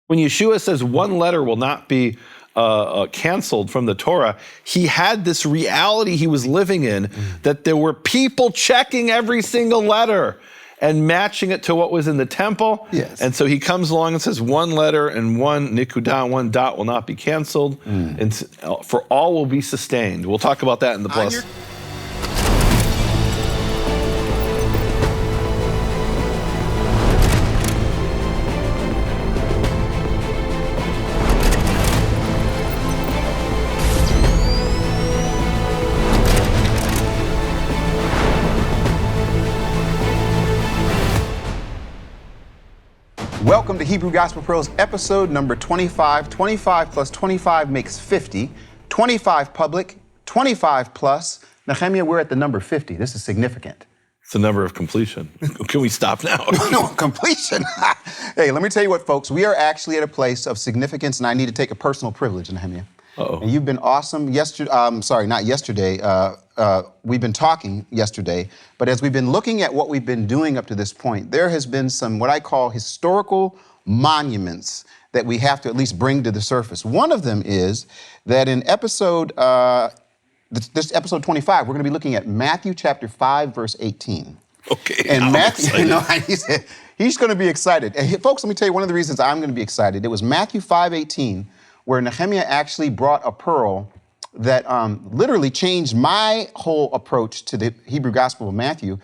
When Yeshua says one letter will not be canceled from the Torah, he had this reality he was living in, that there were people checking every single letter and matching it to what was in the temple. Yes. And so he comes along and says one letter and one nikudah, one dot will not be canceled, and for all will be sustained. We'll talk about that in the plus. Welcome to Hebrew Gospel Pros, episode number 25. 25 plus 25 makes 50. 25 public, 25 plus. Nehemia, we're at the number 50. This is significant. It's the number of completion. Can we stop now? No, completion. Hey, let me tell you what, folks. We are actually at a place of significance, and I need to take a personal privilege, Nehemia. Uh-oh. And you've been awesome. We've been talking yesterday, but as we've been looking at what we've been doing up to this point, there has been some what I call historical monuments that we have to at least bring to the surface. One of them is that in episode, this episode 25, we're going to be looking at Matthew chapter 5, verse 18. Okay, and Matthew, excited. he's going to be excited. And folks, let me tell you one of the reasons I'm going to be excited. It was Matthew 5:18, where Nehemia actually brought a pearl that literally changed my whole approach to the Hebrew Gospel of Matthew,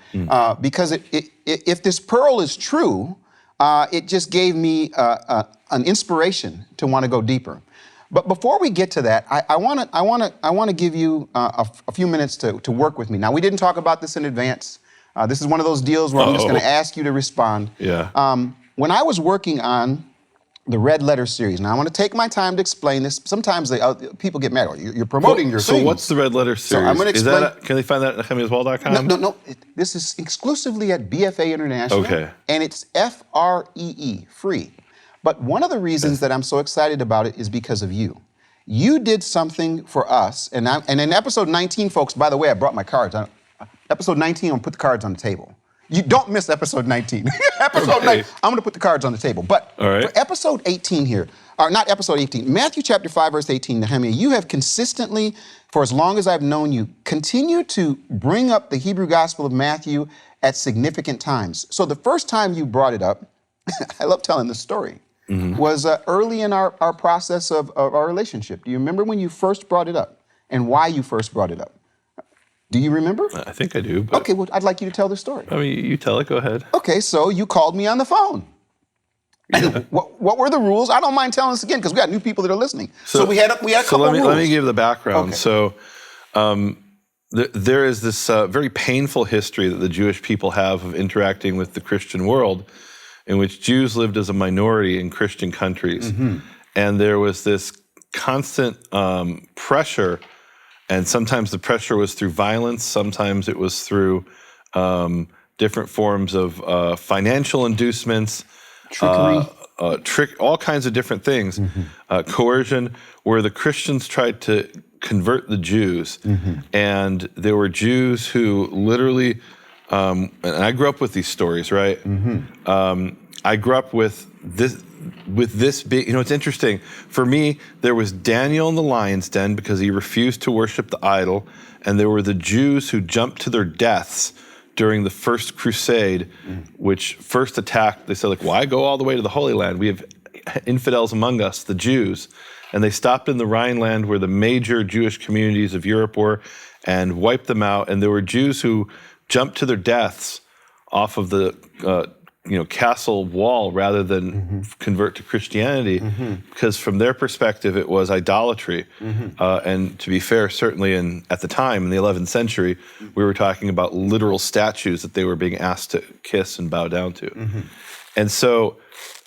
because if this pearl is true, it just gave me an inspiration to want to go deeper. But before we get to that, I want to give you a few minutes to work with me. Now, we didn't talk about this in advance. This is one of those deals where I'm just going to ask you to respond. Yeah. When I was working on the Red Letter series. Now, I want to take my time to explain this. Sometimes people get mad. You're promoting your thing. So what's the Red Letter series? So I'm going to explain. Can they find that at nehemiaswall.com? No. This is exclusively at BFA International. Okay. And it's FREE, free. But one of the reasons that I'm so excited about it is because of you. You did something for us. And in episode 19, folks, by the way, I brought my cards. Episode 19, I'm going to put the cards on the table. You don't miss episode 19. Episode 19, I'm going to put the cards on the table. But for episode 18 here, or not episode 18, Matthew chapter 5, verse 18, Nehemia, you have consistently, for as long as I've known you, continued to bring up the Hebrew Gospel of Matthew at significant times. So the first time you brought it up, I love telling this story, was early in our process of our relationship. Do you remember when you first brought it up and why you first brought it up? Do you remember? I think I do. But okay, well, I'd like you to tell the story. I mean, you tell it. Go ahead. Okay, so you called me on the phone. And what were the rules? I don't mind telling us again because we got new people that are listening. So we had a couple of rules. Let me give the background. Okay. So there is this very painful history that the Jewish people have of interacting with the Christian world, in which Jews lived as a minority in Christian countries. And there was this constant pressure. And sometimes the pressure was through violence. Sometimes it was through different forms of financial inducements, trickery, all kinds of different things, coercion, where the Christians tried to convert the Jews. And there were Jews who literally, and I grew up with these stories, right? I grew up with this big, it's interesting. For me, there was Daniel in the lion's den because he refused to worship the idol. And there were the Jews who jumped to their deaths during the first crusade, which first attacked. They said, why go all the way to the Holy Land? We have infidels among us, the Jews. And they stopped in the Rhineland where the major Jewish communities of Europe were and wiped them out. And there were Jews who jumped to their deaths off of the castle wall rather than convert to Christianity, because from their perspective it was idolatry. And to be fair, certainly at the time, in the 11th century, we were talking about literal statues that they were being asked to kiss and bow down to. And so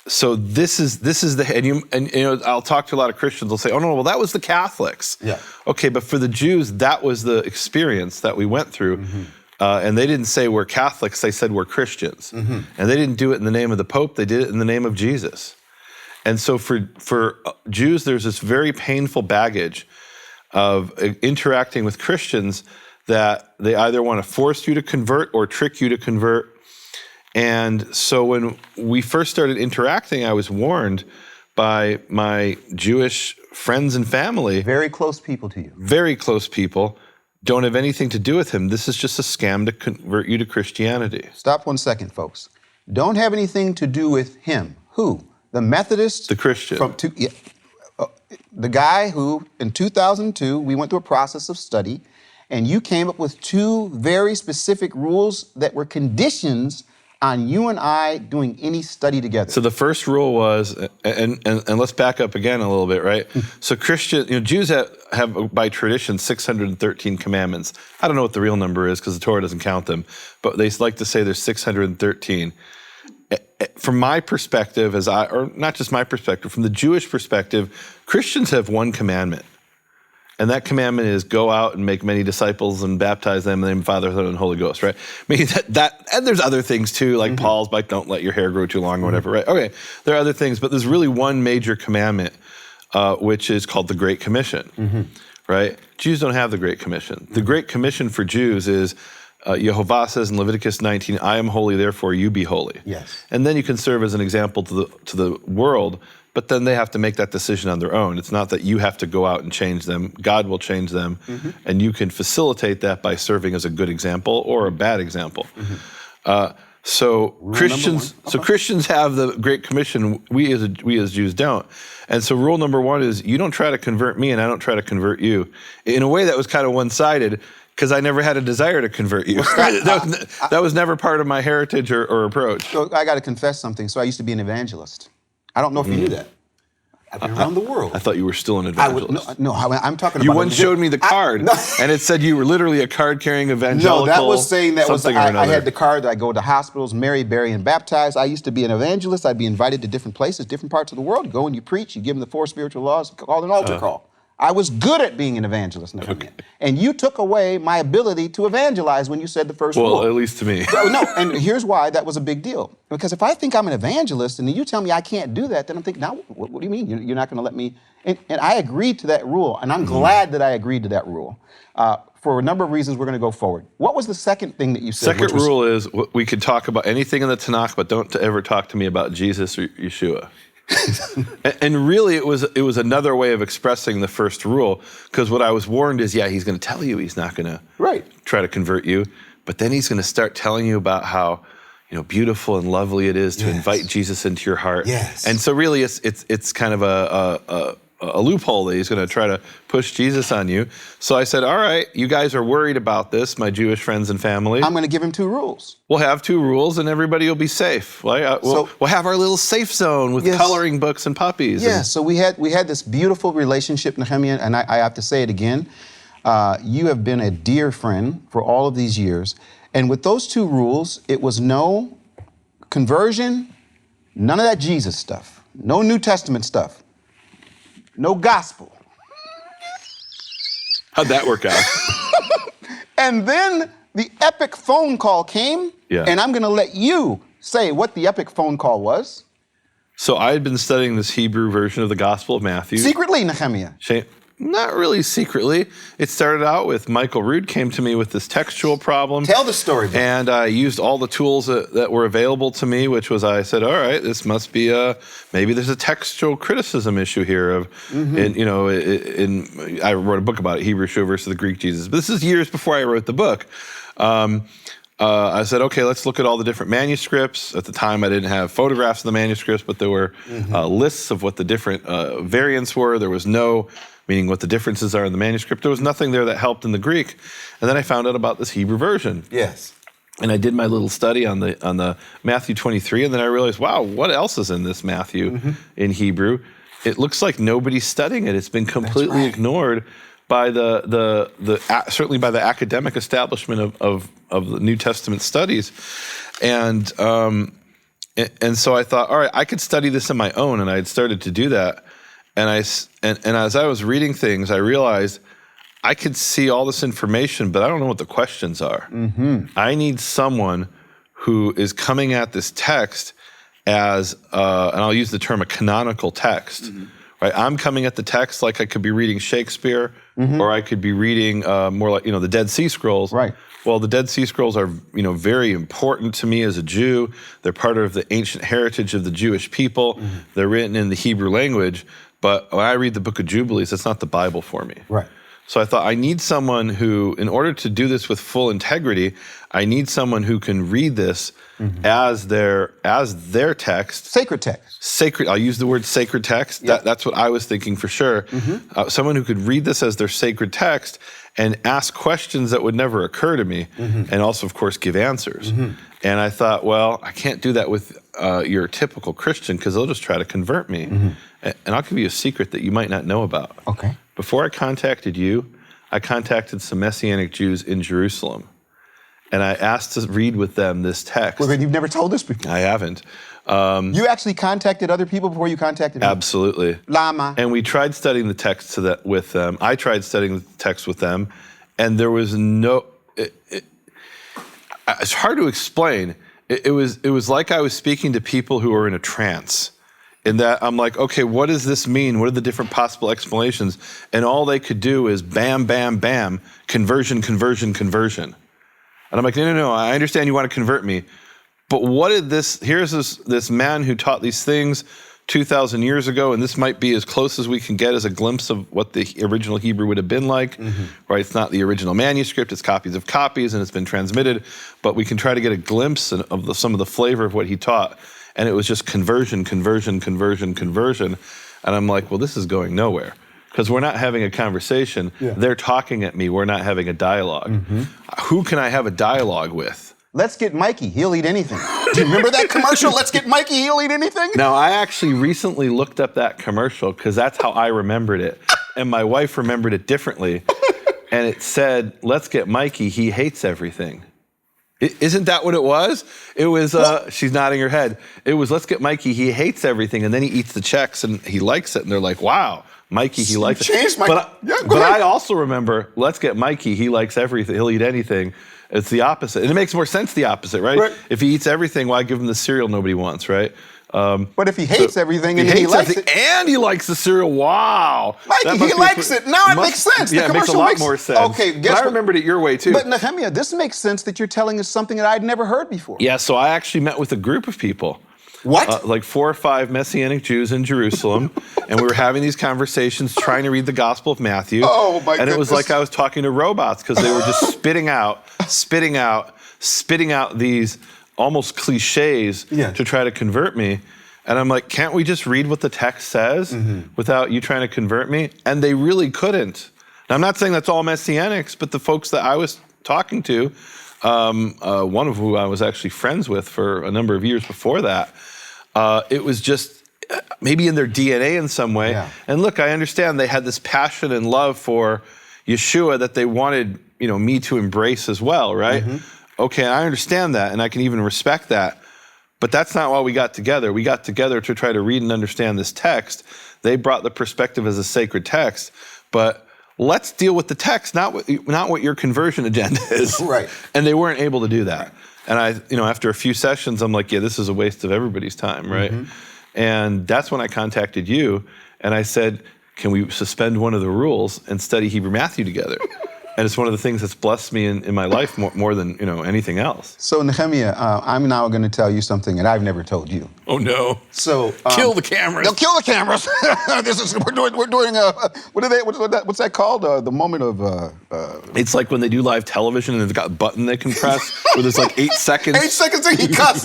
this is the I'll talk to a lot of Christians. They'll say, "Oh no, well that was the Catholics." Yeah. Okay, but for the Jews, that was the experience that we went through. And they didn't say we're Catholics, they said we're Christians. And they didn't do it in the name of the Pope, they did it in the name of Jesus. And so for Jews, there's this very painful baggage of interacting with Christians that they either want to force you to convert or trick you to convert. And so when we first started interacting, I was warned by my Jewish friends and family, Very close people to you. very close people, don't have anything to do with him. This is just a scam to convert you to Christianity. Stop 1 second, folks. Don't have anything to do with him. Who? The Methodist? The Christian. The guy who, in 2002, we went through a process of study, and you came up with 2 very specific rules that were conditions on you and I doing any study together. So the first rule was, and let's back up again a little bit, right? So Jews have by tradition 613 commandments. I don't know what the real number is because the Torah doesn't count them, but they like to say there's 613. From my perspective, or not just my perspective, from the Jewish perspective, Christians have one commandment. And that commandment is go out and make many disciples and baptize them in the name of the Father, Son, and Holy Ghost, right? I mean, and there's other things too, like Paul's, like don't let your hair grow too long or whatever, right? Okay, there are other things, but there's really one major commandment, which is called the Great Commission, right? Jews don't have the Great Commission. The Great Commission for Jews is, Yehovah says in Leviticus 19, I am holy, therefore you be holy. Yes. And then you can serve as an example to the world, but then they have to make that decision on their own. It's not that you have to go out and change them. God will change them, and you can facilitate that by serving as a good example or a bad example. So Christians have the Great Commission. We as Jews don't. And so rule number 1 is you don't try to convert me, and I don't try to convert you. In a way, that was kind of one-sided because I never had a desire to convert you. That was never part of my heritage or approach. So I got to confess something. So I used to be an evangelist. I don't know if you knew that. I've been around the world. I thought you were still an evangelist. I'm talking about... You once showed me the card, and it said you were literally a card-carrying evangelical. No, that was saying that was... I had the card that I go to hospitals, marry, bury, and baptize. I used to be an evangelist. I'd be invited to different places, different parts of the world. Go and you preach, you give them the 4 spiritual laws, called an altar call. I was good at being an evangelist, Nehemia. And you took away my ability to evangelize when you said the first rule. Well, at least to me. No, and here's why that was a big deal. Because if I think I'm an evangelist and then you tell me I can't do that, then I'm thinking, now, what do you mean? You're not going to let me? And I agreed to that rule, and I'm glad that I agreed to that rule. For a number of reasons, we're going to go forward. What was the second thing that you said? Second rule is we could talk about anything in the Tanakh, but don't ever talk to me about Jesus or Yeshua. And really, it was another way of expressing the first rule, because what I was warned is, he's going to tell you he's not going to try to convert you, but then he's going to start telling you about how beautiful and lovely it is to invite Jesus into your heart. Yes. And so really, it's kind of a loophole that he's going to try to push Jesus on you. So I said, all right, you guys are worried about this, my Jewish friends and family. I'm going to give him 2 rules. We'll have 2 rules and everybody will be safe. Right? We'll have our little safe zone with coloring books and puppies. Yeah, so we had this beautiful relationship, Nehemia, and I have to say it again. You have been a dear friend for all of these years. And with those 2 rules, it was no conversion, none of that Jesus stuff, no New Testament stuff. No gospel. How'd that work out? And then the epic phone call came, and I'm going to let you say what the epic phone call was. So I had been studying this Hebrew version of the Gospel of Matthew. Secretly, Nehemia. Not really secretly. It started out with Michael Rood came to me with this textual problem. Tell the story. Bro. And I used all the tools that were available to me, which was I said, all right, this must be maybe there's a textual criticism issue here I wrote a book about it, Hebrew Yeshua versus the Greek Jesus. But this is years before I wrote the book. I said, okay, let's look at all the different manuscripts. At the time, I didn't have photographs of the manuscripts, but there were lists of what the different variants were. There was meaning what the differences are in the manuscript. There was nothing there that helped in the Greek. And then I found out about this Hebrew version. Yes. And I did my little study on the Matthew 23, and then I realized, wow, what else is in this Matthew in Hebrew? It looks like nobody's studying it. It's been completely ignored by certainly by the academic establishment of the New Testament studies. And so I thought, all right, I could study this on my own, and I had started to do that. And as I was reading things, I realized I could see all this information, but I don't know what the questions are. I need someone who is coming at this text as, and I'll use the term a canonical text, right? I'm coming at the text like I could be reading Shakespeare, or I could be reading more like, the Dead Sea Scrolls. Right. Well, the Dead Sea Scrolls are, very important to me as a Jew. They're part of the ancient heritage of the Jewish people. They're written in the Hebrew language. But when I read the book of Jubilees, it's not the Bible for me. Right. So I thought I need someone who, in order to do this with full integrity, I need someone who can read this as their text. Sacred text. Sacred. I'll use the word sacred text. Yep. That's what I was thinking for sure. Someone who could read this as their sacred text and ask questions that would never occur to me, and also, of course, give answers. And I thought, well, I can't do that with your typical Christian because they'll just try to convert me. And I'll give you a secret that you might not know about. Okay. Before I contacted you, I contacted some Messianic Jews in Jerusalem. And I asked to read with them this text. Well, then you've never told us before. I haven't. You actually contacted other people before you contacted me? Absolutely. Lama. And we tried studying the text with them. I tried studying the text with them, and there was no. It's hard to explain. It was like I was speaking to people who were in a trance. In that I'm like, okay, what does this mean? What are the different possible explanations? And all they could do is bam, bam, bam, conversion, conversion, conversion. And I'm like, no, I understand you want to convert me. But what did here's this man who taught these things 2,000 years ago, and this might be as close as we can get as a glimpse of what the original Hebrew would have been like, right? It's not the original manuscript, it's copies of copies, and it's been transmitted, but we can try to get a glimpse of some of the flavor of what he taught. And it was just conversion, conversion, conversion, conversion. And I'm like, well, this is going nowhere because we're not having a conversation. Yeah. They're talking at me. We're not having a dialogue. Who can I have a dialogue with? Let's get Mikey. He'll eat anything. Do you remember that commercial? Let's get Mikey. He'll eat anything. Now, I actually recently looked up that commercial because that's how I remembered it. And my wife remembered it differently. And it said, let's get Mikey. He hates everything. Isn't that what it was? It was, she's nodding her head. It was, let's get Mikey. He hates everything. And then he eats the checks and he likes it. And they're like, wow, Mikey, he likes it. But I also remember, let's get Mikey. He likes everything. He'll eat anything. It's the opposite. And it makes more sense the opposite, right? If he eats everything, why give him the cereal nobody wants, right? But if he hates everything and he likes it. And he likes the cereal, wow. Mikey, he likes it. Now it makes sense. Yeah, it makes a lot more sense. Okay, but I remembered it your way too. But Nehemia, this makes sense that you're telling us something that I'd never heard before. Yeah, so I actually met with a group of people. What? Like 4 or 5 Messianic Jews in Jerusalem. And we were having these conversations trying to read the Gospel of Matthew. Oh, my goodness. And it was like I was talking to robots because they were just spitting out these almost cliches to try to convert me. And I'm like, can't we just read what the text says without you trying to convert me? And they really couldn't. Now, I'm not saying that's all Messianics, but the folks that I was talking to, one of who I was actually friends with for a number of years before that, it was just maybe in their DNA in some way. Yeah. And look, I understand they had this passion and love for Yeshua that they wanted, me to embrace as well, right? Okay, I understand that, and I can even respect that. But that's not why we got together. We got together to try to read and understand this text. They brought the perspective as a sacred text, but let's deal with the text, not what your conversion agenda is. Right. And they weren't able to do that. And I, after a few sessions, I'm like, yeah, this is a waste of everybody's time, right? And that's when I contacted you, and I said, can we suspend one of the rules and study Hebrew Matthew together? And it's one of the things that's blessed me in my life more than anything else. So Nehemia, I'm now going to tell you something that I've never told you. Oh no! So kill the cameras. They'll kill the cameras. We're doing what's that called? The moment of. It's like when they do live television and they've got a button they can press where there's like 8 seconds. 8 seconds and he cuts.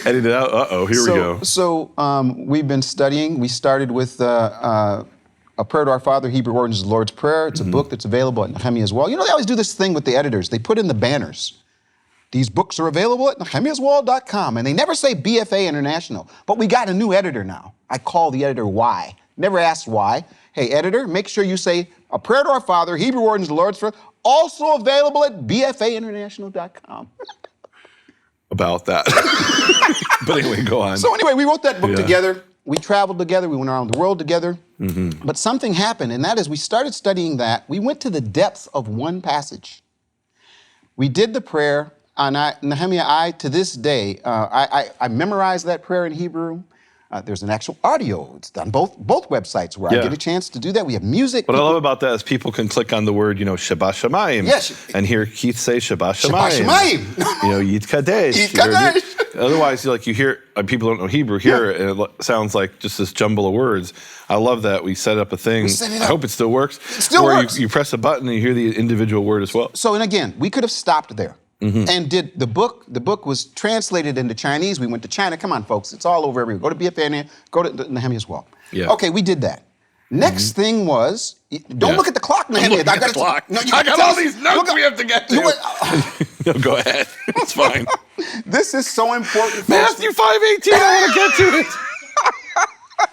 Edit it out. Here we go. So we've been studying. We started with. A Prayer to Our Father, Hebrew Origins of the Lord's Prayer. It's a book that's available at Nehemia as well. They always do this thing with the editors. They put in the banners. These books are available at nehemiaswall.com. And they never say BFA International. But we got a new editor now. I call the editor why. Never asked why. Hey, editor, make sure you say A Prayer to Our Father, Hebrew Origins of the Lord's Prayer, also available at bfainternational.com. About that. But anyway, go on. So anyway, we wrote that book together. We traveled together. We went around the world together. But something happened, and that is we started studying that. We went to the depths of one passage. We did the prayer, and Nehemia, to this day, I memorized that prayer in Hebrew. There's an actual audio. It's done both websites where I Yeah. get a chance to do that. We have music. What I love about that is people can click on the word, Shabbat Shamayim, Yes. and hear Keith say Shabbat Shabbat Shamayim. Shamayim. Yid Kadesh. Yid Kadesh. Otherwise, you hear, people don't know Hebrew, hear it, and it sounds like just this jumble of words. I love that we set up a thing. set it I up. hope it still works. It still where works. You press a button and you hear the individual word as well. So, and again, we could have stopped there. Mm-hmm. And did the book was translated into Chinese. We went to China. Come on, folks. It's all over everywhere. Go to BFA, go to Nehemia as well. Yeah. Okay, we did that. Next thing was, don't look at the clock, Nehemia. Looking at the clock. No, I got all these notes we have to get to. No, go ahead. It's fine. This is so important, folks. Matthew 5:18, I want to get to it.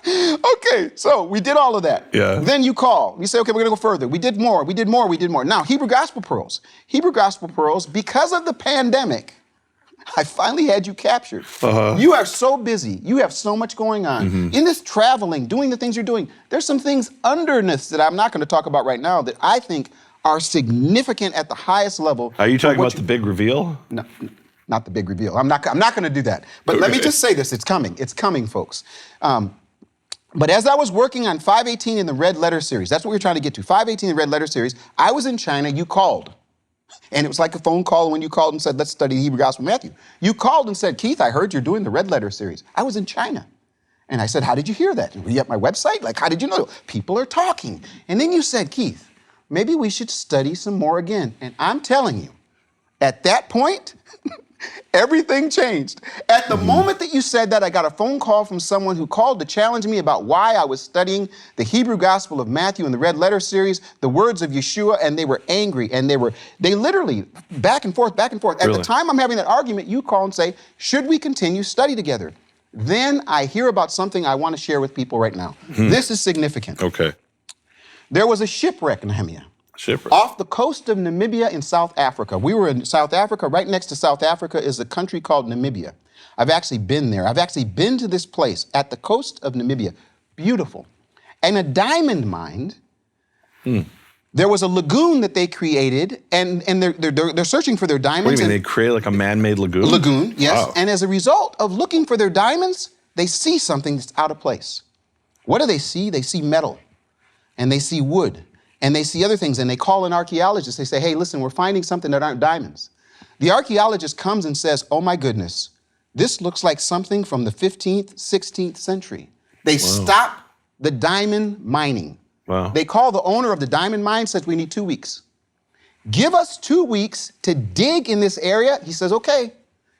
Okay, so we did all of that. Yeah. Then you call. You say, okay, we're going to go further. We did more. Now, Hebrew Gospel Pearls. Hebrew Gospel Pearls, because of the pandemic, I finally had you captured. You are so busy. You have so much going on. In this traveling, doing the things you're doing, there's some things underneath that I'm not going to talk about right now that I think are significant at the highest level. Are you talking about the big reveal? No, not the big reveal. I'm not going to do that. But let me just say this. It's coming. It's coming, folks. But as I was working on 518 in the Red Letter series, that's what we're trying to get to, 518 in the Red Letter series, I was in China, you called. And it was like a phone call when you called and said, let's study the Hebrew Gospel of Matthew. You called and said, Keith, I heard you're doing the Red Letter series. I was in China. And I said, how did you hear that? Were you at my website? Like, how did you know? People are talking. And then you said, Keith, maybe we should study some more again. And I'm telling you, at that point, everything changed. At the moment that you said that, I got a phone call from someone who called to challenge me about why I was studying the Hebrew Gospel of Matthew in the Red Letter series, the words of Yeshua, and they were angry, and they literally back and forth. At Really? the time I'm having that argument, you call and say, should we continue study together? Then I hear about something I want to share with people right now. This is significant. Okay. There was a shipwreck in Hamiah. Shipwreck. Off the coast of Namibia in South Africa. We were in South Africa. Right next to South Africa is a country called Namibia. I've actually been there. I've actually been to this place at the coast of Namibia. Beautiful. And a diamond mine. There was a lagoon that they created, and they're searching for their diamonds. What do you mean, they create like a man-made lagoon? Lagoon, yes. Wow. And as a result of looking for their diamonds, they see something that's out of place. What do they see? They see metal, and they see wood, and they see other things, and they call an archaeologist. They say, hey, listen, we're finding something that aren't diamonds. The archaeologist comes and says, oh my goodness, this looks like something from the 15th, 16th century. They stop the diamond mining. Wow. They call the owner of the diamond mine, says we need 2 weeks. Give us 2 weeks to dig in this area. He says, okay.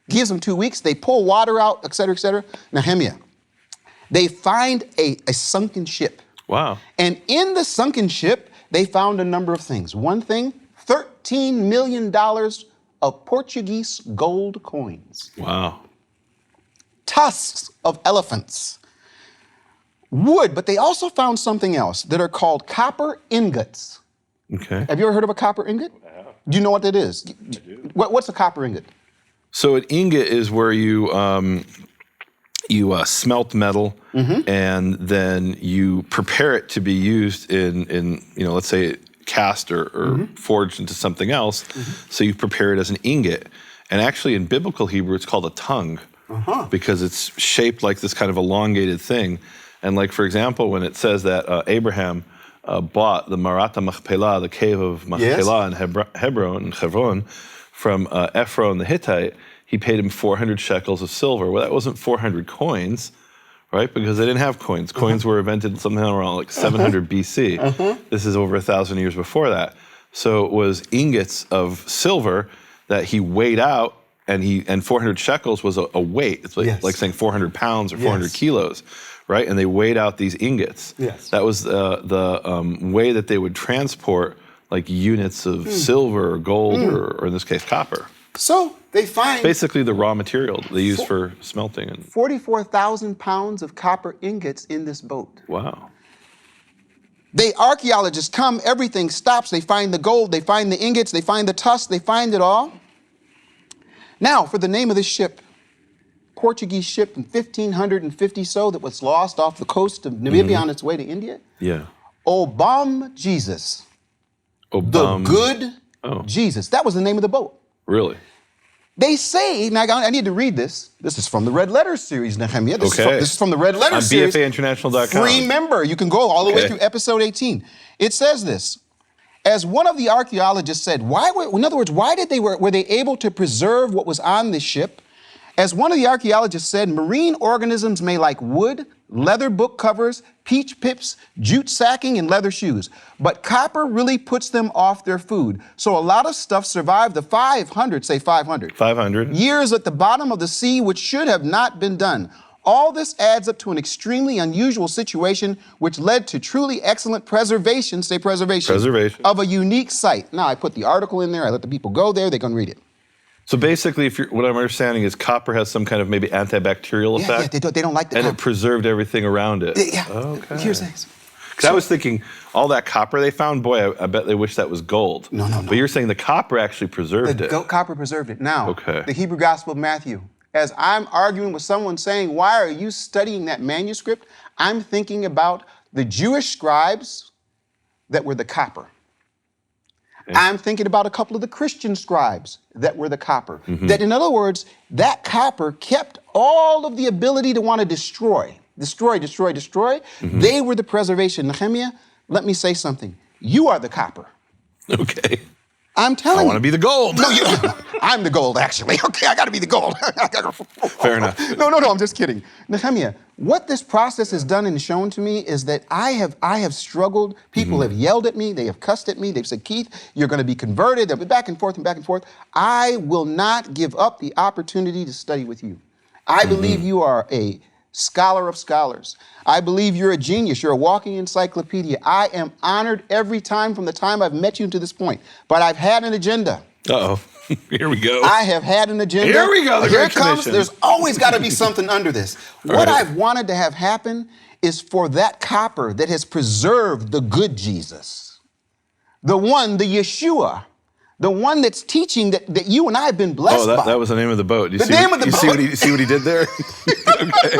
Gives them 2 weeks. They pull water out, et cetera, et cetera. Nehemia. They find a sunken ship. Wow. And in the sunken ship, they found a number of things. One thing, $13 million of Portuguese gold coins. Wow. Tusks of elephants. Wood, but they also found something else that are called copper ingots. Okay. Have you ever heard of a copper ingot? I have. Do you know what that is? I do. What's a copper ingot? So an ingot is where you smelt metal and then you prepare it to be used in let's say cast or forged into something else. So you prepare it as an ingot. And actually in biblical Hebrew, it's called a tongue because it's shaped like this kind of elongated thing. And like, for example, when it says that Abraham bought the Marata Machpelah, the cave of Machpelah in Hebron, from Ephron the Hittite, he paid him 400 shekels of silver. Well, that wasn't 400 coins, right? Because they didn't have coins. Coins were invented somehow around like 700 BC. This is over 1,000 years before that. So it was ingots of silver that he weighed out, and 400 shekels was a weight. It's like saying 400 pounds or 400 kilos, right? And they weighed out these ingots. Yes. That was the way that they would transport like units of silver or gold or in this case copper. So they find Basically the raw material they use for smelting. And 44,000 pounds of copper ingots in this boat. wow. The archaeologists come, everything stops. They find the gold, they find the ingots, they find the tusks, they find it all. Now, for the name of this ship, Portuguese ship in 1550 so that was lost off the coast of Namibia on its way to India. Yeah. Obam Jesus. Obam. The good Jesus. That was the name of the boat. Really? They say, now I need to read this. This is from the Red Letters series, Nehemia. This is from the Red Letters On series. BFAinternational.com. Free member. You can go all the way through episode 18. It says this. As one of the archaeologists said, in other words, were they able to preserve what was on this ship? As one of the archaeologists said, marine organisms may like wood, leather book covers, peach pips, jute sacking, and leather shoes. But copper really puts them off their food. So a lot of stuff survived the 500 years at the bottom of the sea, which should have not been done. All this adds up to an extremely unusual situation, which led to truly excellent preservation, of a unique site. Now, I put the article in there. I let the people go there. They can read it. So basically, what I'm understanding is copper has some kind of maybe antibacterial effect. Yeah, they don't like the copper. And it preserved everything around it. Yeah. Okay. Here's this. Because I was thinking, all that copper they found, boy, I bet they wish that was gold. No. But you're saying the copper actually preserved it. Copper preserved it. Now, the Hebrew Gospel of Matthew. As I'm arguing with someone saying, why are you studying that manuscript? I'm thinking about the Jewish scribes that were the copper. I'm thinking about a couple of the Christian scribes that were the copper. That, in other words, that copper kept all of the ability to want to destroy. They were the preservation. Nehemia, let me say something. You are the copper. Okay. I'm telling you. I want to be the gold. No, I'm the gold, actually. Okay, I got to be the gold. Fair enough. No, I'm just kidding. Nehemia, what this process has done and shown to me is that I have struggled. People have yelled at me. They have cussed at me. They've said, Keith, you're going to be converted. They'll be back and forth and back and forth. I will not give up the opportunity to study with you. I believe you are a scholar of scholars. I believe you're a genius. You're a walking encyclopedia. I am honored every time from the time I've met you to this point. But I've had an agenda. Uh-oh. Here we go. I have had an agenda. Here we go. Here it comes. There's always got to be something under this. What I've wanted to have happen is for that copper that has preserved the good Jesus, the one, the Yeshua, the one that's teaching that you and I have been blessed by. That was the name of the boat. You see what he did there? Okay.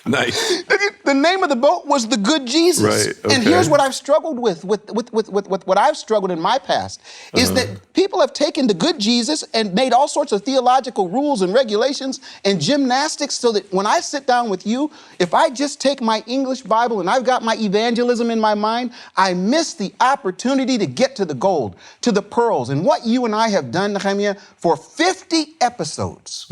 Nice. The name of the boat was the Good Jesus. Right. Okay. And here's what I've struggled with what I've struggled in my past, is that people have taken the Good Jesus and made all sorts of theological rules and regulations and gymnastics so that when I sit down with you, if I just take my English Bible and I've got my evangelism in my mind, I miss the opportunity to get to the gold, to the pearls. And what you and I have done, Nehemia, for 50 episodes,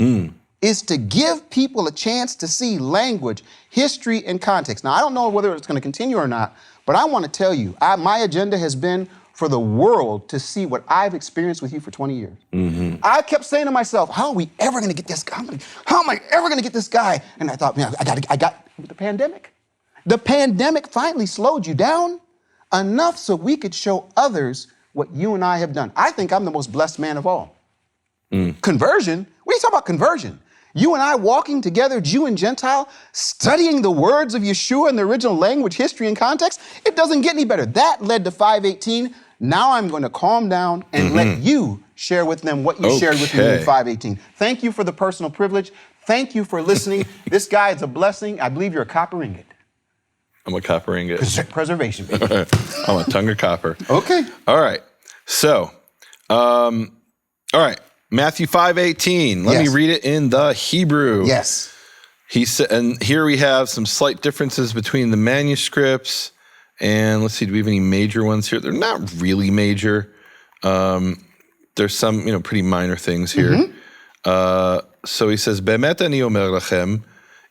is to give people a chance to see language, history, and context. Now, I don't know whether it's going to continue or not, but I want to tell you, my agenda has been for the world to see what I've experienced with you for 20 years. I kept saying to myself, how are we ever going to get this guy? How am I ever going to get this guy? And I thought, man, I got the pandemic. The pandemic finally slowed you down enough so we could show others what you and I have done. I think I'm the most blessed man of all. Conversion? What are you talking about conversion? You and I walking together, Jew and Gentile, studying the words of Yeshua in the original language, history, and context. It doesn't get any better. That led to 518. Now I'm going to calm down and let you share with them what you shared with me in 518. Thank you for the personal privilege. Thank you for listening. This guy is a blessing. I believe you're a copper ingot. I'm a copper ingot. Preservation. I'm a tongue of copper. Okay. All right. So, all right. Matthew 5:18. Let me read it in the Hebrew. Yes. He said, and here we have some slight differences between the manuscripts. And let's see, do we have any major ones here? They're not really major. There's some, pretty minor things here. So he says, "Be'emet ani omer lachem,"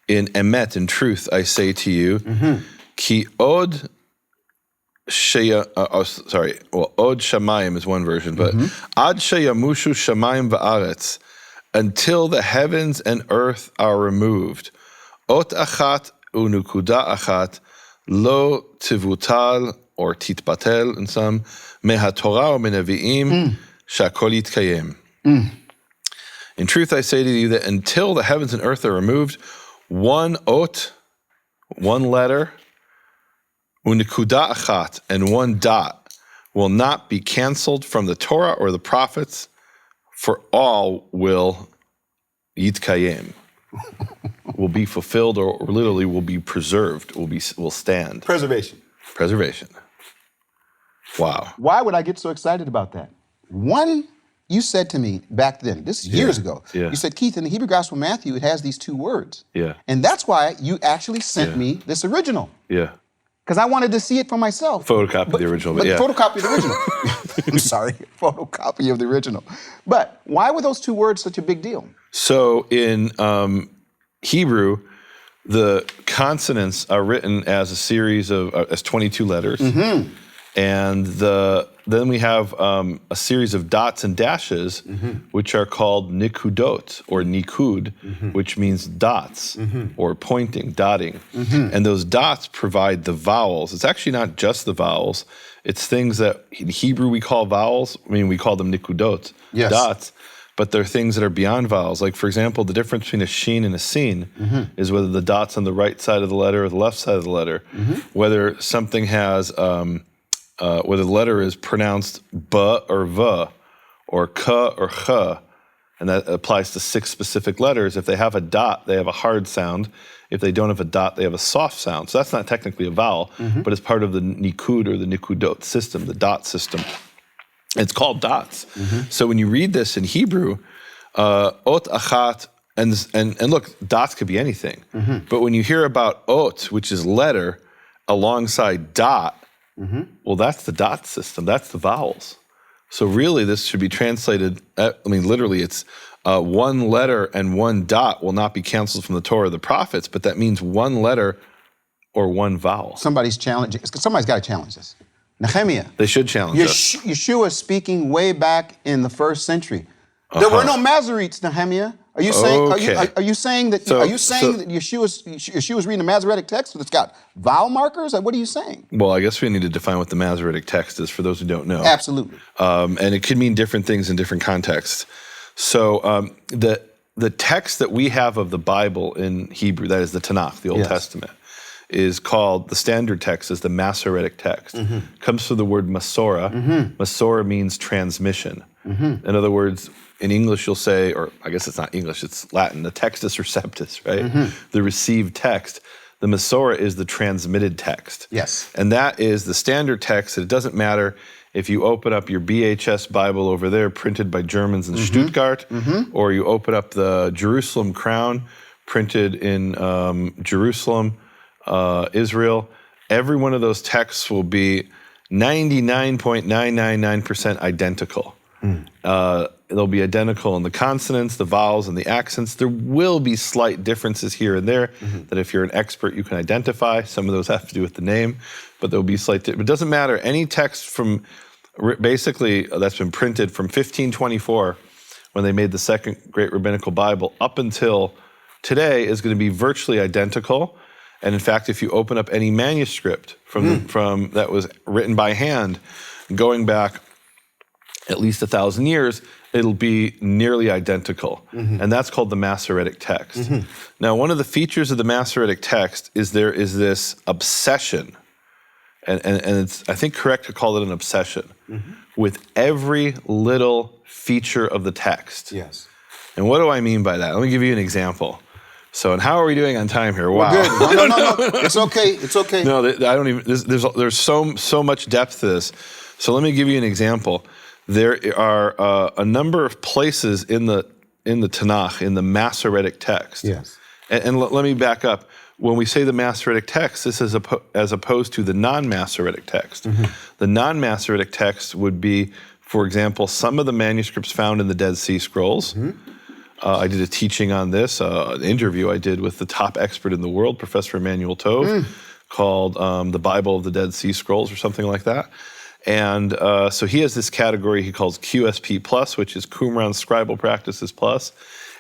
in emet, in truth, I say to you, ki od. Od shamayim is one version, but ad sheyamushu shamayim va'aretz, until the heavens and earth are removed. Ot achat unukuda achat lo tivutal, or titbatel in some, mehatorah or menevi'im shakol yitkayem. In truth, I say to you that until the heavens and earth are removed, one ot, one letter, unikuda achat, and one dot will not be canceled from the Torah or the prophets, for all will yitkayem, will be fulfilled, or literally will be preserved, will stand. Preservation. Wow. Why would I get so excited about that? One you said to me back then, this is years ago, Yeah. you said, Keith, in the Hebrew Gospel of Matthew, it has these two words. Yeah. And that's why you actually sent me this original. Yeah. Because I wanted to see it for myself. Photocopy the original, but yeah. Photocopy the original. I'm sorry, photocopy of the original. But why were those two words such a big deal? So in Hebrew, the consonants are written as a series of, as 22 letters. And then we have a series of dots and dashes, which are called nikudot, or nikud, which means dots, or pointing, dotting. And those dots provide the vowels. It's actually not just the vowels. It's things that in Hebrew we call vowels. I mean, we call them nikudot, dots. But they're things that are beyond vowels. Like, for example, the difference between a sheen and a seen is whether the dot's on the right side of the letter or the left side of the letter. Whether something has, whether the letter is pronounced b or v, or k or ch, and that applies to 6 specific letters. If they have a dot, they have a hard sound. If they don't have a dot, they have a soft sound. So that's not technically a vowel, but it's part of the nikud or the nikudot system, the dot system. It's called dots. So when you read this in Hebrew, ot achat, and look, dots could be anything. But when you hear about ot, which is letter, alongside dot, well, that's the dot system. That's the vowels. So really, this should be translated, I mean, literally, it's one letter and one dot will not be canceled from the Torah or the prophets, but that means one letter or one vowel. Somebody's got to challenge this. Nehemia. They should challenge us. Yeshua speaking way back in the 1st century. There were no Masoretes, Nehemia. Are you saying? Okay. Are you saying that? Are you saying that Yeshua's reading the Masoretic Text that's got vowel markers? What are you saying? Well, I guess we need to define what the Masoretic Text is for those who don't know. Absolutely. And it could mean different things in different contexts. So the text that we have of the Bible in Hebrew, that is the Tanakh, the Old Testament, is called, the standard text is the Masoretic Text. Comes from the word Masorah. Masorah means transmission. In other words, in English you'll say, or I guess it's not English, it's Latin, the textus receptus, right? The received text. The Masorah is the transmitted text. Yes. And that is the standard text. It doesn't matter if you open up your BHS Bible over there, printed by Germans in Stuttgart, or you open up the Jerusalem Crown, printed in Jerusalem, Israel. Every one of those texts will be 99.999% identical. They'll be identical in the consonants, the vowels, and the accents. There will be slight differences here and there that if you're an expert, you can identify. Some of those have to do with the name, but there'll be slight, it doesn't matter. Any text from, basically, that's been printed from 1524, when they made the Second Great Rabbinical Bible, up until today is going to be virtually identical. And in fact, if you open up any manuscript from that was written by hand, going back at least 1,000 years, it'll be nearly identical. And that's called the Masoretic Text. Now, one of the features of the Masoretic Text is there is this obsession, and it's, I think, correct to call it an obsession, with every little feature of the text. Yes. And what do I mean by that? Let me give you an example. So, and how are we doing on time here? Wow. Good. No. It's okay. It's okay. No, I don't even. There's so much depth to this. So let me give you an example. There are a number of places in the Tanakh, in the Masoretic Text. Yes. And let me back up. When we say the Masoretic Text, this is as opposed to the non-Masoretic Text. The non-Masoretic text would be, for example, some of the manuscripts found in the Dead Sea Scrolls. I did a teaching on this, an interview I did with the top expert in the world, Professor Emmanuel Tove, called The Bible of the Dead Sea Scrolls or something like that. And so he has this category he calls QSP Plus, which is Qumran Scribal Practices Plus.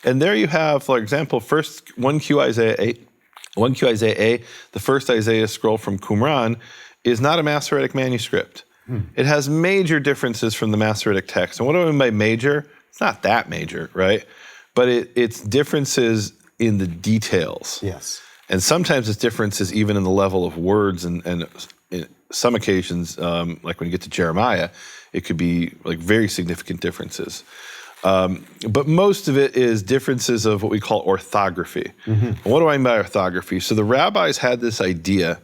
And there you have, for example, first 1Q Isaiah 8, 1Q Isaiah A, the first Isaiah scroll from Qumran, is not a Masoretic manuscript. It has major differences from the Masoretic text. And what do I mean by major? It's not that major, right? But it's differences in the details. Yes. And sometimes it's differences even in the level of words, and in some occasions, like when you get to Jeremiah, it could be like very significant differences. But most of it is differences of what we call orthography. And what do I mean by orthography? So the rabbis had this idea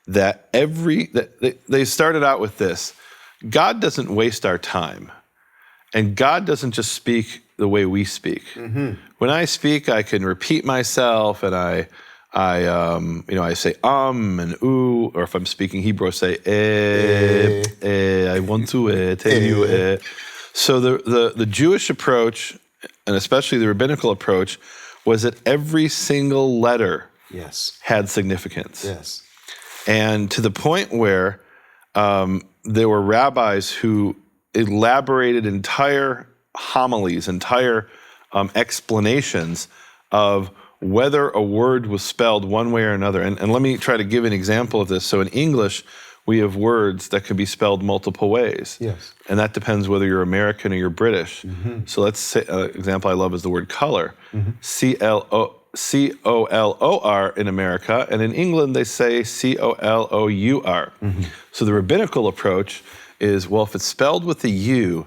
that they started out with this: God doesn't waste our time. And God doesn't just speak the way we speak. When I speak, I can repeat myself, and I say and ooh, or if I'm speaking Hebrew, I say I want to tell you. So the Jewish approach, and especially the rabbinical approach, was that every single letter had significance. Yes. And to the point where there were rabbis who elaborated entire homilies, entire explanations of whether a word was spelled one way or another. And let me try to give an example of this. So in English, we have words that can be spelled multiple ways. Yes. And that depends whether you're American or you're British. So let's say, example I love is the word color. C-O-L-O-R in America, and in England they say C-O-L-O-U-R. So the rabbinical approach is, well, if it's spelled with the U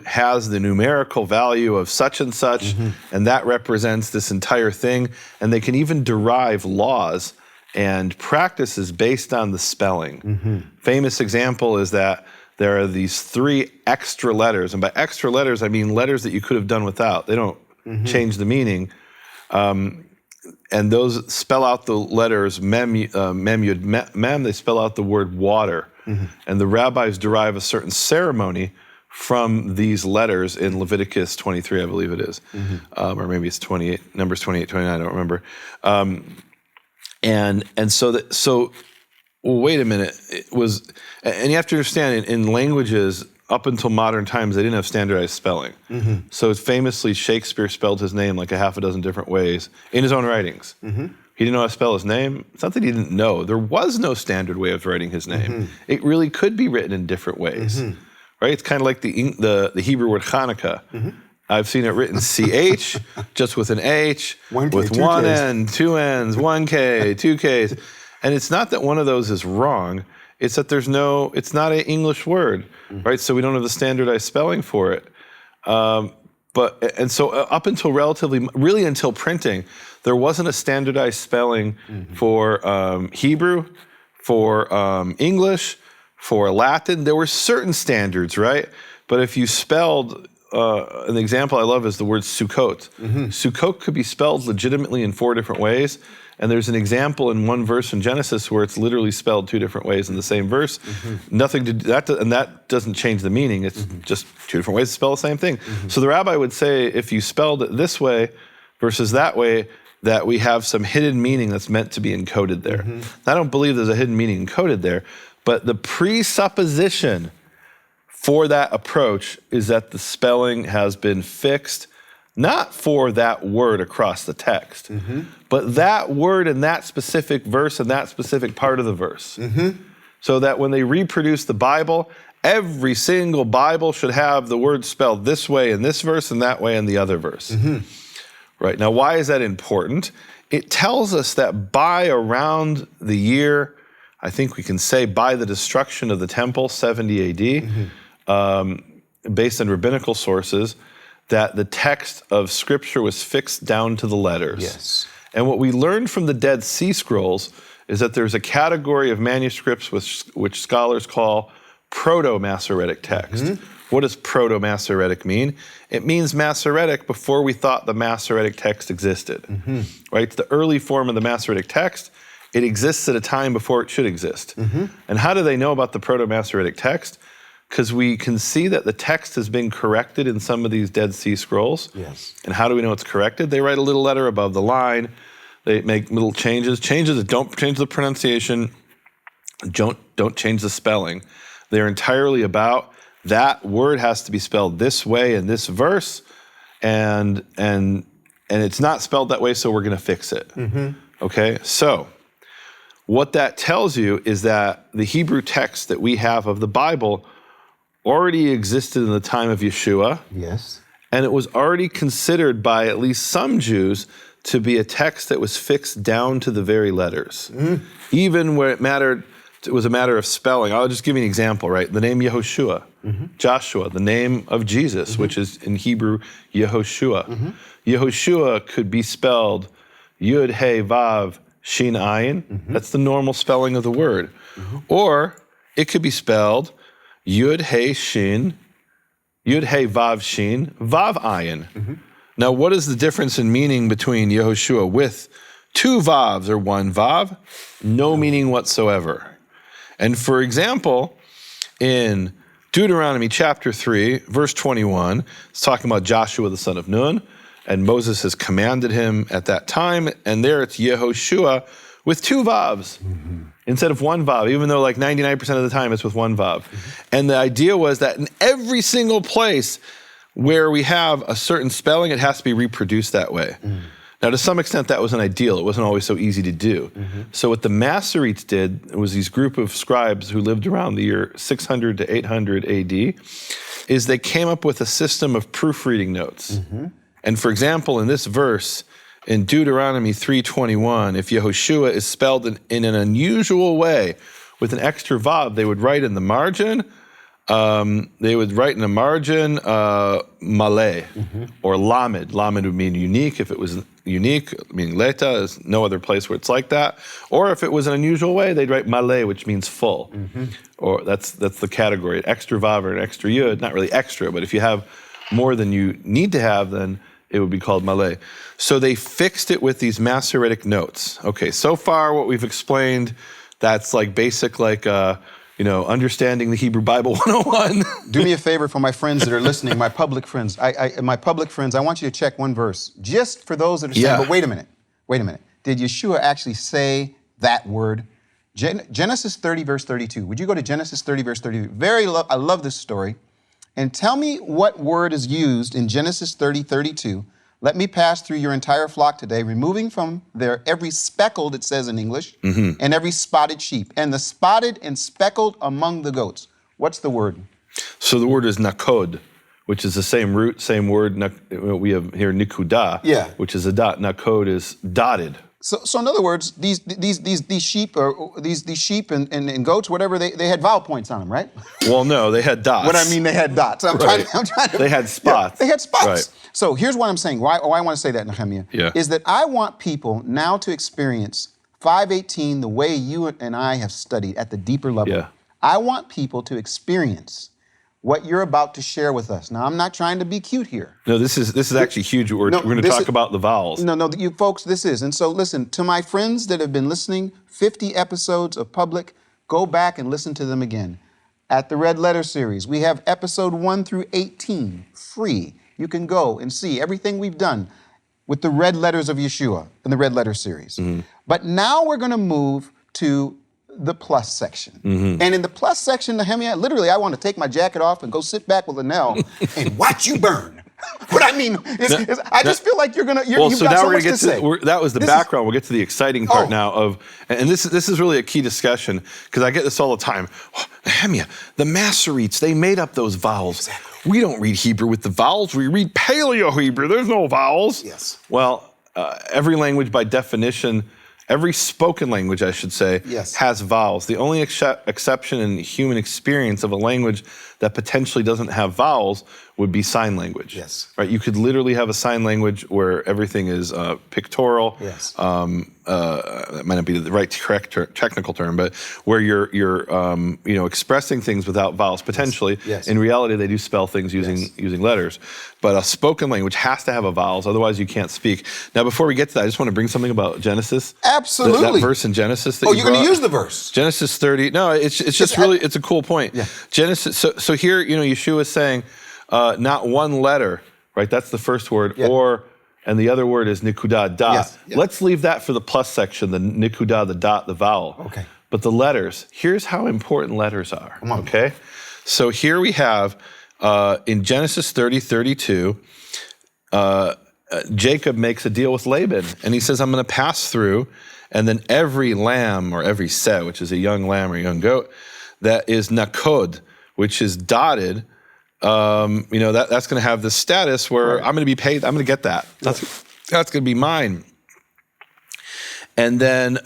has the numerical value of such and such, and that represents this entire thing, and they can even derive laws and practices based on the spelling. Famous example is that there are these 3 extra letters, and by extra letters I mean letters that you could have done without. They don't change the meaning. And those spell out the letters mem, yud, mem, they spell out the word water. And the rabbis derive a certain ceremony from these letters in Leviticus 23, I believe it is. Or maybe it's 28, Numbers 28, 29, I don't remember. So well, wait a minute, and you have to understand, in languages, up until modern times, they didn't have standardized spelling. So famously, Shakespeare spelled his name like a half a dozen different ways in his own writings. He didn't know how to spell his name. It's not that he didn't know. There was no standard way of writing his name. It really could be written in different ways, right? It's kind of like the Hebrew word Hanukkah. I've seen it written CH, just with an H, with one N, 2 N's, 1 K, 2 Ks. And it's not that one of those is wrong. It's that it's not an English word, right? So we don't have the standardized spelling for it. So up until really until printing, there wasn't a standardized spelling for Hebrew, for English, for Latin. There were certain standards, right? But if you spelled, an example I love is the word Sukkot. Sukkot could be spelled legitimately in 4 different ways. And there's an example in one verse in Genesis where it's literally spelled 2 different ways in the same verse. Nothing to do that, and that doesn't change the meaning. It's just 2 different ways to spell the same thing. So the rabbi would say, if you spelled it this way versus that way, that we have some hidden meaning that's meant to be encoded there. I don't believe there's a hidden meaning encoded there, but the presupposition for that approach is that the spelling has been fixed, not for that word across the text, but that word in that specific verse and that specific part of the verse. So that when they reproduce the Bible, every single Bible should have the word spelled this way in this verse and that way in the other verse. Right, now why is that important? It tells us that by around the year, I think we can say by the destruction of the temple, 70 AD, based on rabbinical sources, that the text of Scripture was fixed down to the letters. And what we learned from the Dead Sea Scrolls is that there's a category of manuscripts which scholars call Proto-Masoretic Text. What does Proto-Masoretic mean? It means Masoretic before we thought the Masoretic text existed. Right? The early form of the Masoretic text, it exists at a time before it should exist. And how do they know about the Proto-Masoretic text? Because we can see that the text has been corrected in some of these Dead Sea Scrolls. And how do we know it's corrected? They write a little letter above the line. They make little changes that don't change the pronunciation, don't change the spelling. They're entirely about that word has to be spelled this way in this verse, and it's not spelled that way, so we're going to fix it. Okay, so what that tells you is that the Hebrew text that we have of the Bible already existed in the time of Yeshua. And it was already considered by at least some Jews to be a text that was fixed down to the very letters. Even where it was a matter of spelling. I'll just give you an example, right? The name Yehoshua, Joshua, the name of Jesus, which is in Hebrew, Yehoshua. Yehoshua could be spelled Yud, He, Vav, Shin, Ayin. That's the normal spelling of the word. Or it could be spelled Yud, He, Shin, Yud He Vav Shin, Vav Ayin. Now, what is the difference in meaning between Yehoshua with 2 Vavs or 1 Vav? No meaning whatsoever. And for example, in Deuteronomy chapter 3, verse 21, it's talking about Joshua the son of Nun, and Moses has commanded him at that time, and there it's Yehoshua with 2 Vavs instead of 1 Vav, even though like 99% of the time it's with 1 Vav. And the idea was that in every single place where we have a certain spelling, it has to be reproduced that way. Now, to some extent, that was an ideal. It wasn't always so easy to do. So what the Masoretes did was these group of scribes who lived around the year 600 to 800 AD, is they came up with a system of proofreading notes. And for example, in this verse, in Deuteronomy 3:21, if Yehoshua is spelled in an unusual way with an extra vav, they would write in the margin, maleh, or lamed. Lamed would mean unique. If it was unique, meaning leta, there's no other place where it's like that. Or if it was an unusual way, they'd write maleh, which means full. Or that's the category. An extra vav or an extra yud, not really extra, but if you have more than you need to have, then it would be called maleh. So they fixed it with these Masoretic notes. Okay, so far what we've explained, that's like basic, like, understanding the Hebrew Bible 101. Do me a favor for my friends that are listening, my public friends. I want you to check one verse, just for those that are saying, but wait a minute. Did Yeshua actually say that word? Genesis 30, verse 32. Would you go to Genesis 30, verse 32? I love this story. And tell me what word is used in Genesis 30, 32. Let me pass through your entire flock today, removing from there every speckled, it says in English, and every spotted sheep, and the spotted and speckled among the goats. What's the word? So the word is nakod, which is the same root, same word. We have here nikuda, which is a dot. Nakod is dotted. So in other words, these sheep or these sheep and goats, whatever, they had vowel points on them, right? Well, no, they had dots. What I mean, they had dots. I'm trying to. They had spots. They had spots. Right. So here's what I'm saying. Why I want to say that, Nehemia, is that I want people now to experience 518 the way you and I have studied at the deeper level. I want people to experience what you're about to share with us. Now, I'm not trying to be cute here. No, this is actually huge. We're going to talk about the vowels. No, you folks, this is. And so listen, to my friends that have been listening, 50 episodes of Public, go back and listen to them again. At the Red Letter series, we have episode 1 through 18, free. You can go and see everything we've done with the red letters of Yeshua in the Red Letter series. But now we're going to move to the plus section. And in the plus section, Nehemia, literally, I want to take my jacket off and go sit back with Linnell and watch you burn. What I mean is I just feel like you've got so much to say. That was the background. We'll get to the exciting part now and this is really a key discussion, because I get this all the time. Nehemia, the Masoretes, they made up those vowels. Exactly. We don't read Hebrew with the vowels. We read Paleo-Hebrew. There's no vowels. Yes. Well, every language by definition, every spoken language, I should say, has vowels. The only exception in human experience of a language that potentially doesn't have vowels would be sign language. Right? You could literally have a sign language where everything is pictorial. That might not be the right technical term, but where you're expressing things without vowels potentially. In reality, they do spell things using letters. But a spoken language has to have a vowels, otherwise you can't speak. Now, before we get to that, I just want to bring something about Genesis. Absolutely. That verse in Genesis. You're going to use the verse. Genesis 30. No, it's just really, it's a cool point. Genesis. So here, Yeshua is saying, not one letter, right? That's the first word, and the other word is nikudah, dot. Let's leave that for the plus section, the nikudah, the dot, the vowel. Okay. But the letters, here's how important letters are, okay? So here we have, in Genesis 30:32, Jacob makes a deal with Laban, and he says, I'm going to pass through, and then every lamb or every seh, which is a young lamb or a young goat, that is nakod, which is dotted, that's going to have this status where I'm going to be paid. I'm going to get that. That's going to be mine. And then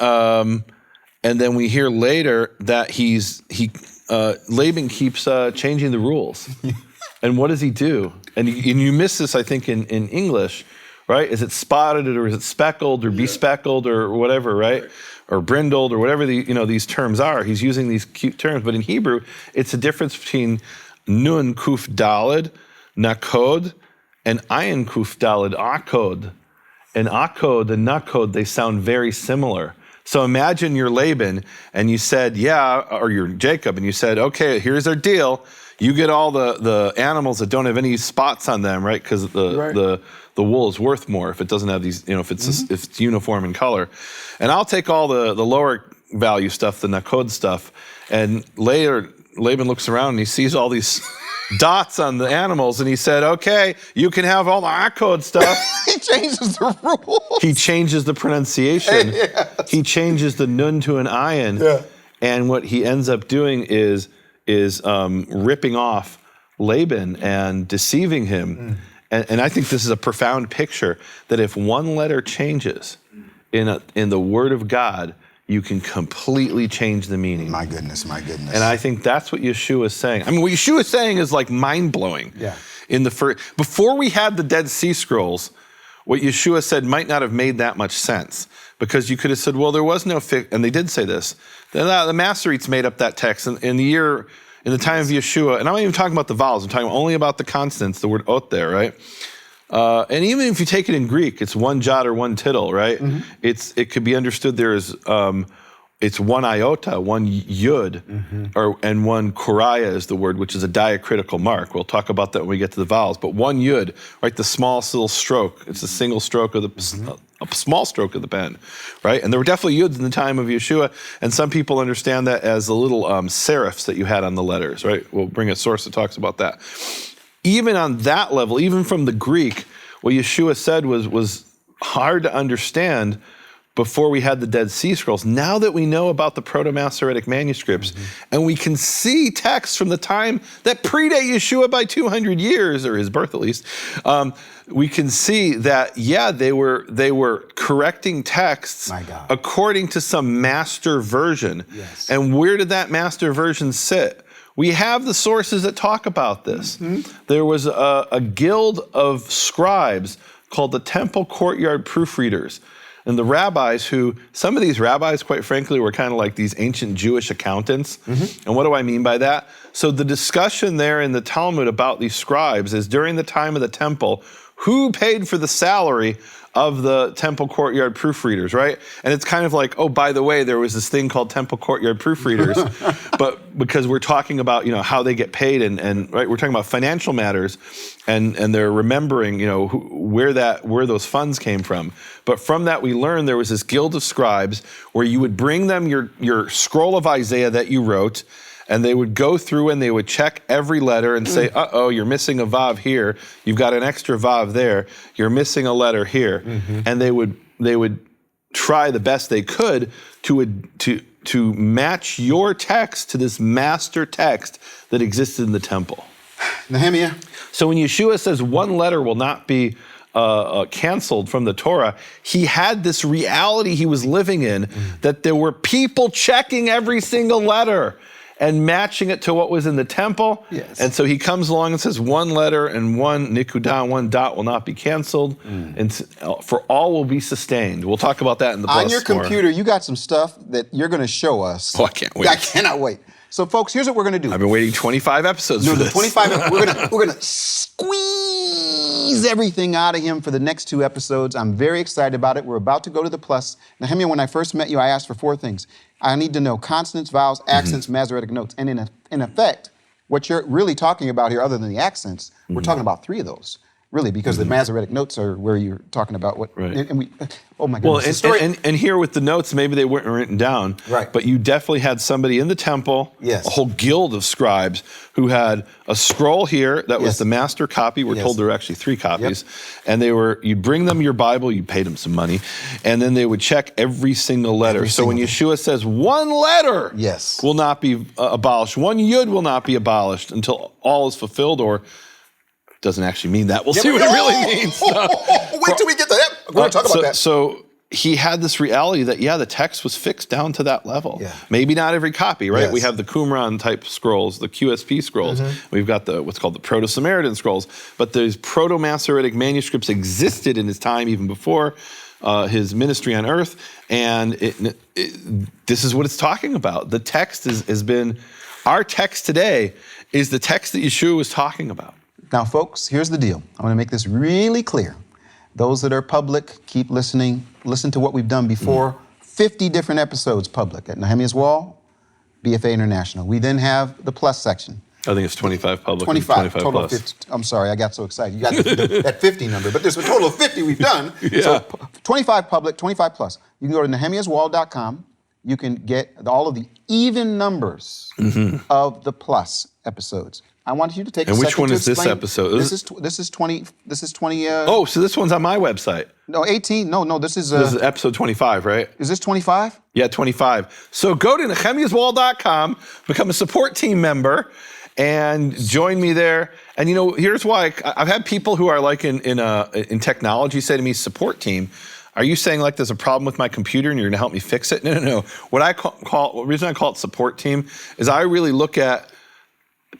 we hear later that Laban keeps changing the rules. And what does he do? And you miss this, I think, in English, right? Is it spotted or is it speckled or bespeckled or whatever, right? Or brindled or whatever these terms are. He's using these cute terms, but in Hebrew, it's a difference between nun kuf daled nakod, and ayin kuf daled akod. And akod and nakod, they sound very similar. So imagine you're Laban and you said, or you're Jacob, and you said, okay, here's our deal. You get all the animals that don't have any spots on them, right? Because the wool is worth more if it doesn't have these, if it's uniform in color. And I'll take all the lower value stuff, the nakod stuff. And later, Laban looks around and he sees all these dots on the animals, and he said, okay, you can have all the akod stuff. He changes the rules. He changes the pronunciation. Yes. He changes the nun to an ayin. Yeah. And what he ends up doing is ripping off Laban and deceiving him. And I think this is a profound picture that if one letter changes in the Word of God, you can completely change the meaning. My goodness, my goodness. And I think that's what Yeshua is saying. I mean, what Yeshua is saying is like mind-blowing. Yeah. Before we had the Dead Sea Scrolls, what Yeshua said might not have made that much sense, because you could have said, well, there was no and they did say this. The Masoretes made up that text in the time of Yeshua, and I'm not even talking about the vowels, I'm talking only about the consonants, the word ot there, right? And even if you take it in Greek, it's one jot or one tittle, right? It could be understood there as it's one iota, one yud, and one koraya is the word, which is a diacritical mark. We'll talk about that when we get to the vowels. But one yud, right? The smallest little stroke. It's a single stroke of a small stroke of the pen, right? And there were definitely yuds in the time of Yeshua, and some people understand that as the little serifs that you had on the letters, right? We'll bring a source that talks about that. Even on that level, even from the Greek, what Yeshua said was hard to understand before we had the Dead Sea Scrolls. Now that we know about the Proto-Masoretic manuscripts, and we can see texts from the time that predate Yeshua by 200 years, or his birth at least, we can see that, they were correcting texts according to some master version. Yes. And where did that master version sit? We have the sources that talk about this. There was a guild of scribes called the Temple Courtyard Proofreaders. And the rabbis some of these rabbis, quite frankly, were kind of like these ancient Jewish accountants. And what do I mean by that? So the discussion there in the Talmud about these scribes is during the time of the temple, who paid for the salary of the Temple Courtyard Proofreaders, right? And it's kind of like, oh, by the way, there was this thing called Temple Courtyard Proofreaders, but because we're talking about, how they get paid and right, we're talking about financial matters, and they're remembering, where those funds came from. But from that, we learned there was this guild of scribes where you would bring them your scroll of Isaiah that you wrote, and they would go through and they would check every letter and say, uh-oh, you're missing a vav here. You've got an extra vav there. You're missing a letter here. And they would try the best they could to match your text to this master text that existed in the temple. Nehemia. So when Yeshua says one letter will not be canceled from the Torah, he had this reality he was living in, that there were people checking every single letter and matching it to what was in the temple. Yes. And so he comes along and says one letter and one nikudah, one dot will not be canceled, and for all will be sustained. We'll talk about that in the On your computer, you got some stuff that you're going to show us. Oh, I can't wait. I cannot wait. So, folks, here's what we're going to do. I've been waiting 25 episodes for this. 25. We're going to squeeze everything out of him for the next 2 episodes. I'm very excited about it. We're about to go to the plus. Nehemia, when I first met you, I asked for 4 things. I need to know consonants, vowels, accents, Masoretic notes. And in effect, what you're really talking about here, other than the accents, we're talking about 3 of those. Really, because the Masoretic notes are where you're talking about what, and we, oh my goodness. Well, and here with the notes, maybe they weren't written down, right? But you definitely had somebody in the temple, a whole guild of scribes who had a scroll here that was the master copy. We're told there were actually 3 copies, and you'd bring them your Bible, you paid them some money, and then they would check every single letter. So when Yeshua says one letter will not be abolished, one yud will not be abolished until all is fulfilled, or doesn't actually mean that. We'll see what it really means. Wait till we get to that. We're going to talk about that. So he had this reality that, the text was fixed down to that level. Yeah. Maybe not every copy, right? Yes. We have the Qumran type scrolls, the QSP scrolls. We've got what's called the Proto-Samaritan scrolls. But those Proto-Masoretic manuscripts existed in his time even before his ministry on earth. And this is what it's talking about. The text has been, our text today is the text that Yeshua was talking about. Now, folks, here's the deal. I want to make this really clear. Those that are public, keep listening. Listen to what we've done before. 50 different episodes public at Nehemiah's Wall, BFA International. We then have the plus section. I think it's 25 public 25, and 25 total plus. of 50. I'm sorry, I got so excited. You got that 50 number, but there's a total of 50 we've done. Yeah. So 25 public, 25 plus. You can go to nehemiaswall.com. You can get all of the even numbers of the plus episodes. I want you to take a And second which one to is this explain. episode? This is 20. This is 20. Oh, so this one's on my website. No, 18. No, this is. This is episode 25, right? Is this 25? Yeah, 25. So go to nehemiaswall.com, become a support team member, and join me there. And here's why. I've had people who are like in technology say to me, support team, are you saying like there's a problem with my computer and you're gonna help me fix it? No. The reason I call it support team is I really look at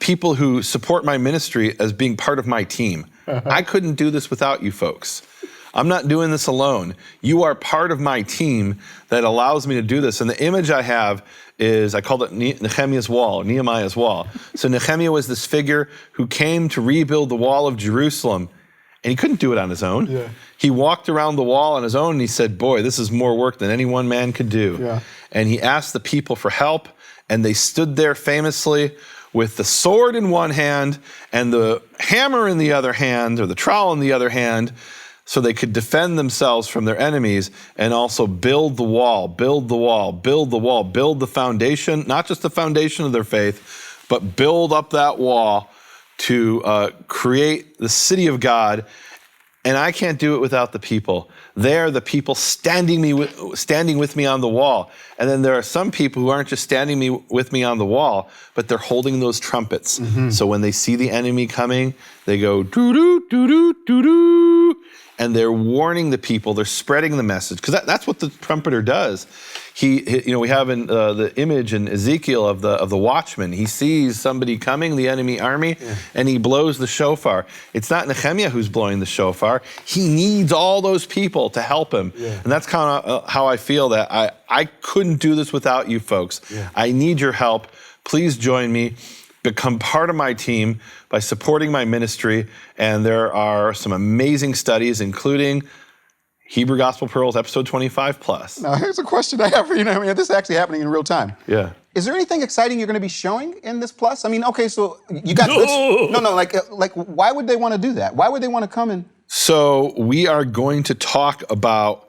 people who support my ministry as being part of my team. I couldn't do this without you folks. I'm not doing this alone. You are part of my team that allows me to do this. And the image I have is, I called it Nehemiah's wall, Nehemiah's wall. So Nehemiah was this figure who came to rebuild the wall of Jerusalem, and he couldn't do it on his own. Yeah. He walked around the wall on his own, and he said, boy, this is more work than any one man could do. Yeah. And he asked the people for help, and they stood there famously with the sword in one hand and the hammer in the other hand, or the trowel in the other hand, so they could defend themselves from their enemies and also build the wall, build the wall, build the wall, build the foundation, not just the foundation of their faith, but build up that wall to create the city of God. And I can't do it without the people. They're the people standing with me on the wall. And then there are some people who aren't just standing with me on the wall, but they're holding those trumpets. So when they see the enemy coming, they go doo-doo, doo-doo, doo-doo. And they're warning the people, they're spreading the message. Because that's what the trumpeter does. We have in the image in Ezekiel of the watchman. He sees somebody coming, the enemy army, and he blows the shofar. It's not Nehemiah who's blowing the shofar. He needs all those people to help him. And that's kind of how I feel that I couldn't do this without you folks. I need your help. Please join me. Become part of my team by supporting my ministry. And there are some amazing studies, including Hebrew Gospel Pearls, episode 25 plus. Now, here's a question I have for you. This is actually happening in real time. Yeah. Is there anything exciting you're going to be showing in this plus? Okay, so you got this. No, like why would they want to do that? Why would they want to come in? So we are going to talk about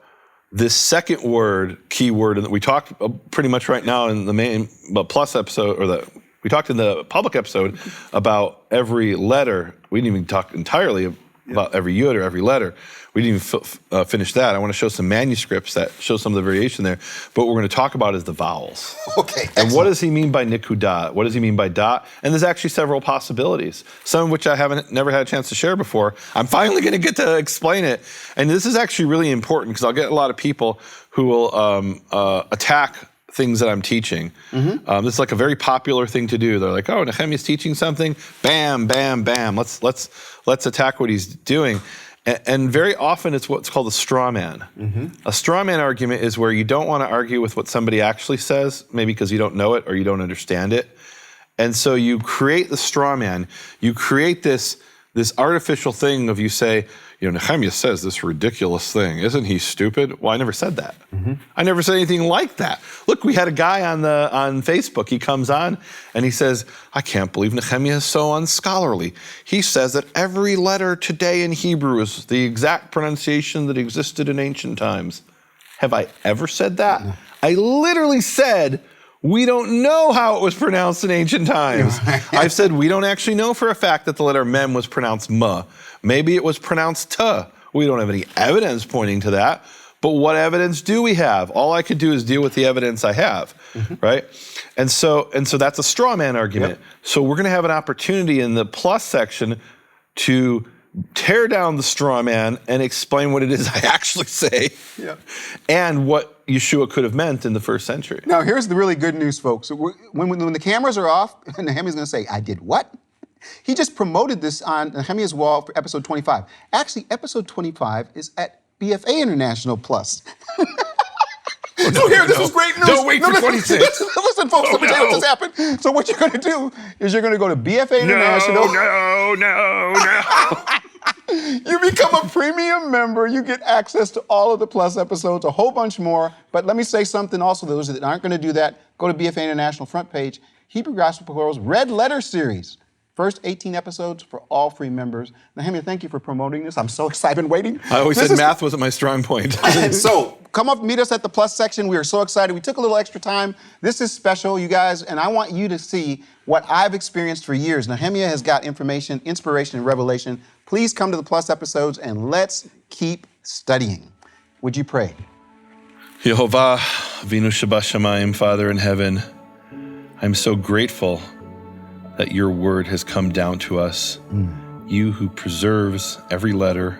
this second keyword, and we talked pretty much right now in the main plus episode, we talked in the public episode about every letter. We didn't even talk entirely about every yud or every letter. We didn't even finish that. I want to show some manuscripts that show some of the variation there. But what we're going to talk about is the vowels. Okay. And excellent. what does he mean by nikudah? What does he mean by dot? And there's actually several possibilities, some of which I never had a chance to share before. I'm finally going to get to explain it. And this is actually really important because I'll get a lot of people who will attack things that I'm teaching. This is like a very popular thing to do. They're like, oh, Nehemiah's teaching something. Bam, bam, bam. Let's attack what he's doing. And very often it's what's called a straw man. A straw man argument is where you don't want to argue with what somebody actually says, maybe because you don't know it or you don't understand it. And so you create the straw man. You create this artificial thing of, you say, Nehemiah says this ridiculous thing. Isn't he stupid? Well, I never said that. I never said anything like that. Look, we had a guy on Facebook. He comes on and he says, I can't believe Nehemiah is so unscholarly. He says that every letter today in Hebrew is the exact pronunciation that existed in ancient times. Have I ever said that? No. I literally said, we don't know how it was pronounced in ancient times. I've said we don't actually know for a fact that the letter mem was pronounced ma. Maybe it was pronounced ta. We don't have any evidence pointing to that. But what evidence do we have? All I could do is deal with the evidence I have, right? And so that's a straw man argument. Yep. So we're going to have an opportunity in the plus section to tear down the straw man and explain what it is I actually say, and what Yeshua could have meant in the first century. Now, here's the really good news, folks. When the cameras are off, Nehemiah's going to say, I did what? He just promoted this on Nehemiah's Wall for episode 25. Actually, episode 25 is at BFA International Plus. So here, this is great news. Don't wait for listen, 26. Listen, folks, let me tell you what no. just happened. So what you're going to do is you're going to go to BFA International. No. You become a premium member. You get access to all of the Plus episodes, a whole bunch more. But let me say something also, those that aren't going to do that, go to BFA International front page, Hebrew Gospel Plurals Red Letter Series. First 18 episodes for all free members. Nehemia, thank you for promoting this. I'm so excited. I've been waiting. I always said math wasn't my strong point. And so come up, meet us at the Plus section. We are so excited. We took a little extra time. This is special, you guys, and I want you to see what I've experienced for years. Nehemia has got information, inspiration, and revelation. Please come to the Plus episodes and let's keep studying. Would you pray? Yehovah, Avinu Shabashamayim, Father in heaven, I'm so grateful that your word has come down to us. You who preserves every letter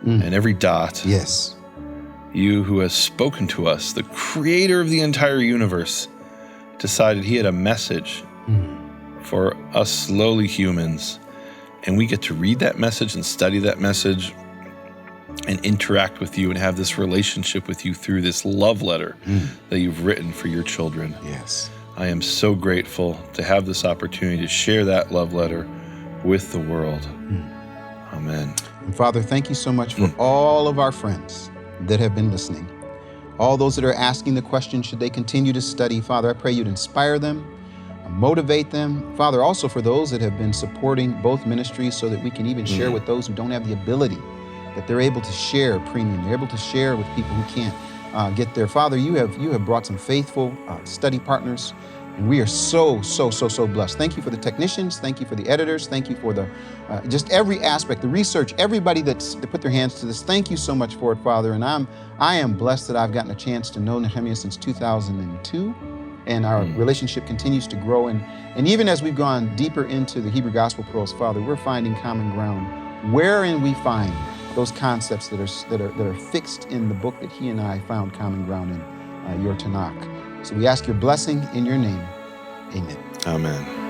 and every dot. Yes. You who has spoken to us, the creator of the entire universe, decided he had a message for us lowly humans. And we get to read that message and study that message and interact with you and have this relationship with you through this love letter that you've written for your children. Yes. I am so grateful to have this opportunity to share that love letter with the world. Amen. And Father, thank you so much for all of our friends that have been listening. All those that are asking the question, should they continue to study? Father, I pray you'd inspire them, motivate them. Father, also for those that have been supporting both ministries so that we can even share with those who don't have the ability, that they're able to share premium, they're able to share with people who can't get there. Father, you have brought some faithful study partners, and we are so blessed. Thank you for the technicians. Thank you for the editors. Thank you for the just every aspect, the research, everybody that put their hands to this. Thank you so much for it, Father. And I am blessed that I've gotten a chance to know Nehemia since 2002, and our relationship continues to grow. And even as we've gone deeper into the Hebrew Gospel Pearls, Father, we're finding common ground wherein we find those concepts that are fixed in the book that he and I found common ground in, your Tanakh. So we ask your blessing in your name. Amen. Amen.